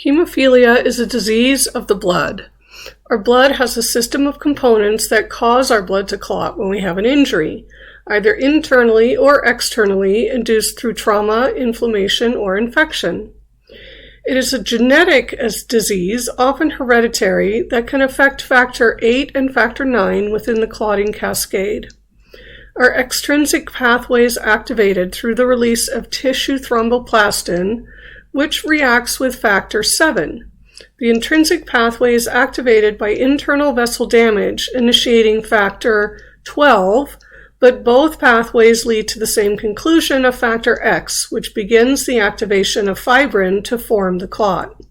Hemophilia is a disease of the blood. Our blood has a system of components that cause our blood to clot when we have an injury, either internally or externally induced through trauma, inflammation, or infection. It is a genetic disease, often hereditary, that can affect factor VIII and factor IX within the clotting cascade. Are extrinsic pathways activated through the release of tissue thromboplastin, which reacts with factor VII. The intrinsic pathway is activated by internal vessel damage, initiating factor XII, but both pathways lead to the same conclusion of factor X, which begins the activation of fibrin to form the clot.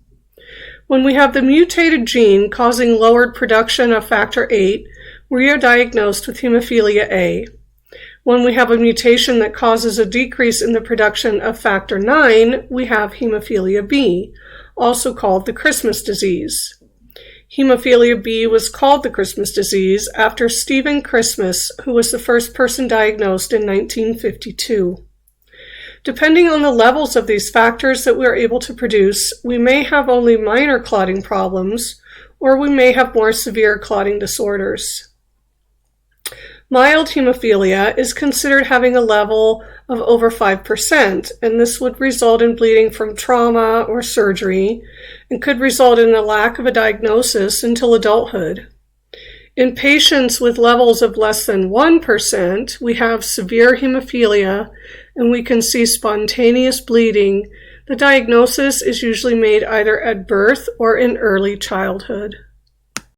When we have the mutated gene causing lowered production of factor VIII, we are diagnosed with hemophilia A. When we have a mutation that causes a decrease in the production of factor IX, we have hemophilia B, also called the Christmas disease. Hemophilia B was called the Christmas disease after Stephen Christmas, who was the first person diagnosed in 1952. Depending on the levels of these factors that we are able to produce, we may have only minor clotting problems, or we may have more severe clotting disorders. Mild hemophilia is considered having a level of over 5%, and this would result in bleeding from trauma or surgery and could result in a lack of a diagnosis until adulthood. In patients with levels of less than 1%, we have severe hemophilia and we can see spontaneous bleeding. The diagnosis is usually made either at birth or in early childhood.